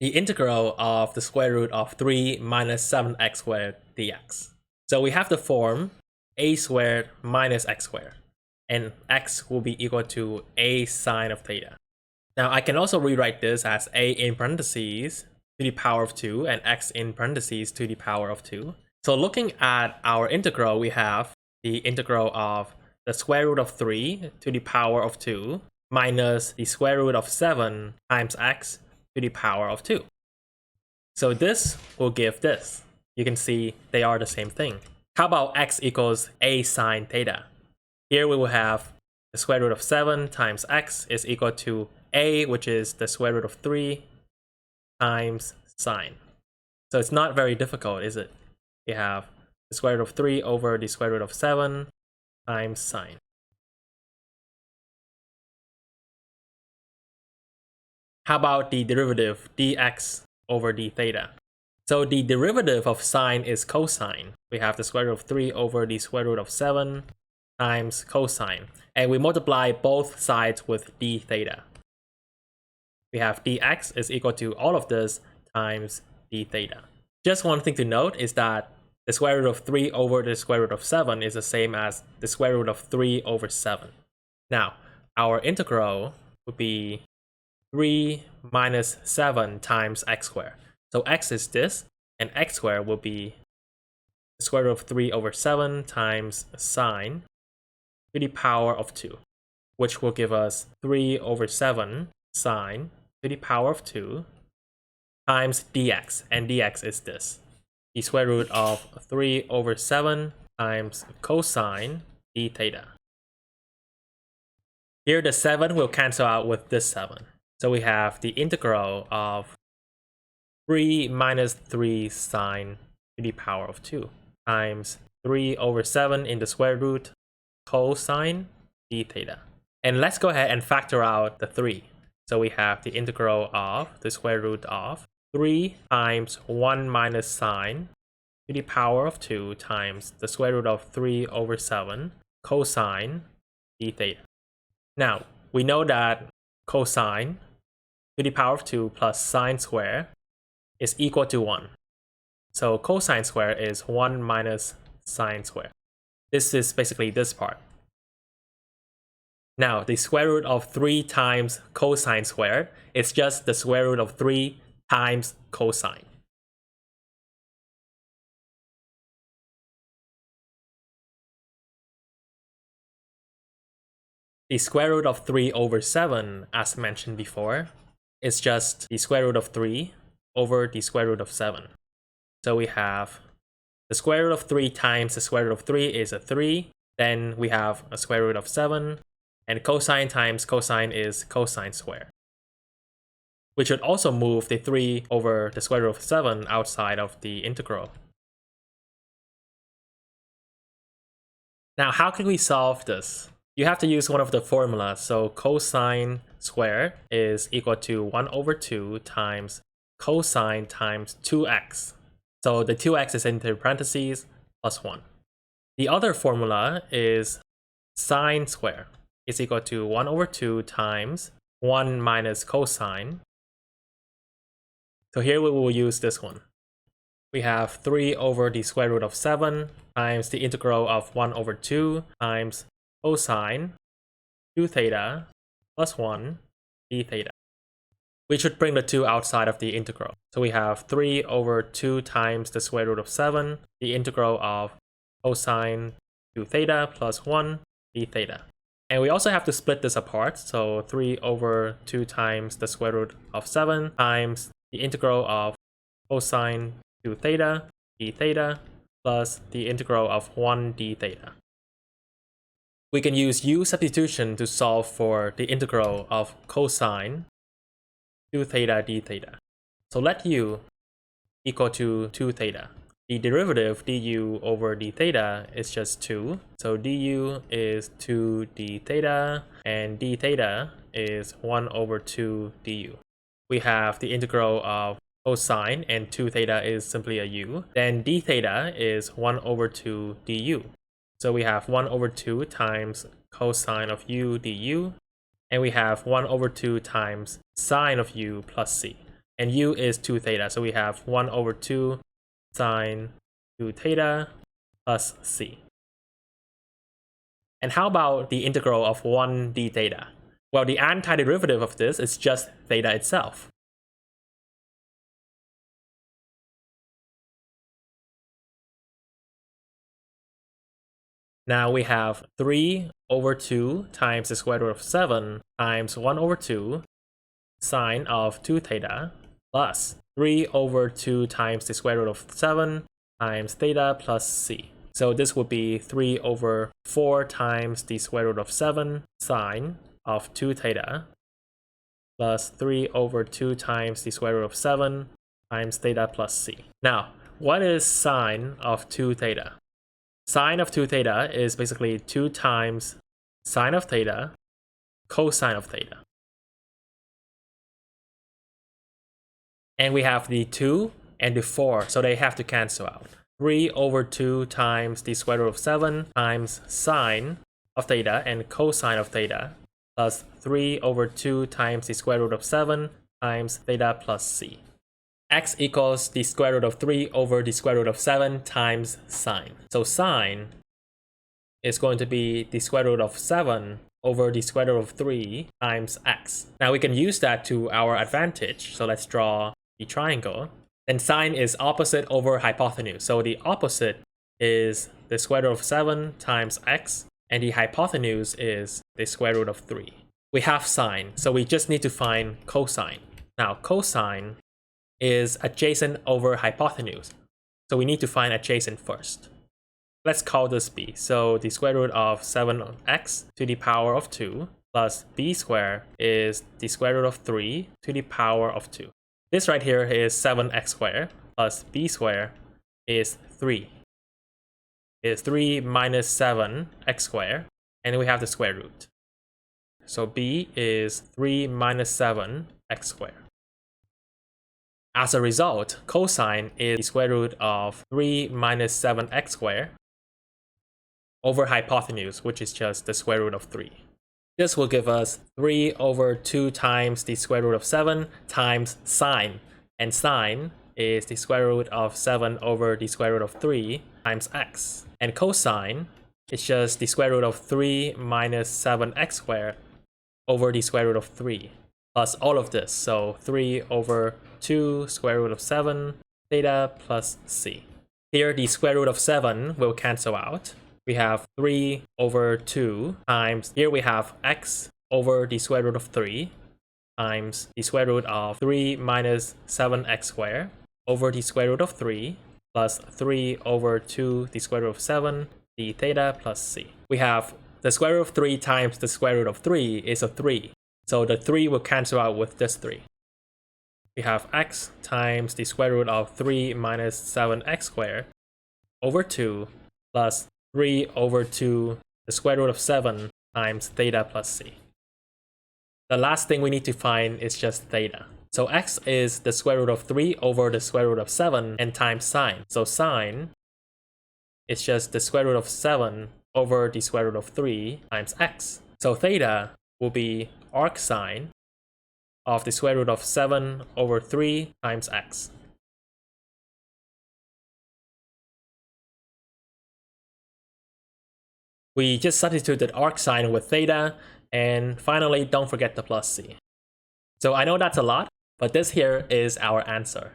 the integral of the square root of 3 minus 7x squared dx. So we have the form a squared minus x squared, and x will be equal to a sine of theta. Now I can also rewrite this as a in parentheses to the power of 2 and x in parentheses to the power of 2. So looking at our integral, we have the integral of the square root of 3 to the power of 2 minus the square root of 7 times x to the power of 2. So this will give this. You can see they are the same thing. How about x equals a sine theta? Here we will have the square root of 7 times x is equal to a, which is the square root of 3 times sine. So it's not very difficult, is it? We have the square root of 3 over the square root of 7 times sine. How about the derivative dx over d theta? So the derivative of sine is cosine. We have the square root of 3 over the square root of 7 times cosine. And we multiply both sides with d theta. We have dx is equal to all of this times d theta. Just one thing to note is that the square root of 3 over the square root of 7 is the same as the square root of 3 over 7. Now, our integral would be 3 minus 7 times x squared. So x is this, and x squared will be the square root of 3 over 7 times sine to the power of 2, which will give us 3 over 7 sine to the power of 2 times dx, and dx is this, the square root of 3 over 7 times cosine d theta. Here the 7 will cancel out with this 7. So we have the integral of 3 minus 3 sine to the power of 2 times 3 over 7 in the square root cosine d theta. And let's go ahead and factor out the 3. So we have the integral of the square root of 3 times 1 minus sine to the power of 2 times the square root of 3 over 7 cosine d theta. Now, we know that cosine to the power of 2 plus sine square is equal to 1. So cosine square is 1 minus sine square. This is basically this part. Now, the square root of 3 times cosine squared is just the square root of 3 times cosine. The square root of 3 over 7, as mentioned before, is just the square root of 3 over the square root of 7. So we have the square root of 3 times the square root of 3 is a 3. Then we have a square root of 7. And cosine times cosine is cosine squared. We should also move the 3 over the square root of 7 outside of the integral. Now, how can we solve this? You have to use one of the formulas. So cosine squared is equal to 1 over 2 times cosine times 2x. So the 2x is into parentheses plus 1. The other formula is sine squared is equal to 1 over 2 times 1 minus cosine. So here we will use this one. We have 3 over the square root of 7 times the integral of 1 over 2 times cosine 2 theta plus 1 d theta. We should bring the 2 outside of the integral. So we have 3 over 2 times the square root of 7, the integral of cosine 2 theta plus 1 d theta. And we also have to split this apart. So 3 over 2 times the square root of 7 times the integral of cosine 2 theta d theta plus the integral of 1 d theta. We can use u substitution to solve for the integral of cosine 2 theta d theta. So let u equal to 2 theta. The derivative du over d theta is just 2. So du is 2 d theta, and d theta is 1 over 2 du. We have the integral of cosine, and 2 theta is simply a u. Then d theta is 1 over 2 du. So we have 1 over 2 times cosine of u du, and we have 1 over 2 times sine of u plus c. and u is 2 theta. So we have 1 over 2 sine 2 theta plus c. And how about the integral of 1 d theta? Well, the antiderivative of this is just theta itself. Now we have 3 over 2 times the square root of 7 times 1 over 2 sine of 2 theta plus 3 over 2 times the square root of 7 times theta plus c. So this would be 3 over 4 times the square root of 7 sine of 2 theta plus 3 over 2 times the square root of 7 times theta plus c. Now, what is sine of 2 theta? Sine of 2 theta is basically 2 times sine of theta cosine of theta. And we have the 2 and the 4, so they have to cancel out. 3 over 2 times the square root of 7 times sine of theta and cosine of theta plus 3 over 2 times the square root of 7 times theta plus c. X equals the square root of 3 over the square root of 7 times sine. So sine is going to be the square root of 7 over the square root of 3 times x. Now we can use that to our advantage. So let's draw the triangle. And sine is opposite over hypotenuse. So the opposite is the square root of 7 times x, and the hypotenuse is the square root of 3. We have sine, so we just need to find cosine. Now cosine is adjacent over hypotenuse, so we need to find adjacent first. Let's call this b. So the square root of 7x to the power of 2 plus b squared is the square root of 3 to the power of 2. This right here is 7x squared plus b squared is 3. It's 3 minus 7x squared, and we have the square root. So b is 3 minus 7x squared. As a result, cosine is the square root of 3 minus 7x squared over hypotenuse, which is just the square root of 3. This will give us 3 over 2 times the square root of 7 times sine. And sine is the square root of 7 over the square root of 3 times x. And cosine is just the square root of 3 minus 7x squared over the square root of 3 plus all of this. So 3 over 2 square root of 7 theta plus c. Here the square root of 7 will cancel out. We have 3 over 2 times, here we have x over the square root of 3 times the square root of 3 minus 7x squared over the square root of 3 plus 3 over 2 the square root of 7 the theta plus c. We have the square root of 3 times the square root of 3 is a 3. So the 3 will cancel out with this 3. We have x times the square root of 3 minus 7x squared over 2 plus 3 over 2 the square root of 7 times theta plus c. The last thing we need to find is just theta. So x is the square root of 3 over the square root of 7 and times sine. So sine is just the square root of 7 over the square root of 3 times x. So theta will be arcsine of the square root of 7 over 3 times x. We just substituted arcsine with theta, and finally don't forget the plus c. So I know that's a lot, but this here is our answer.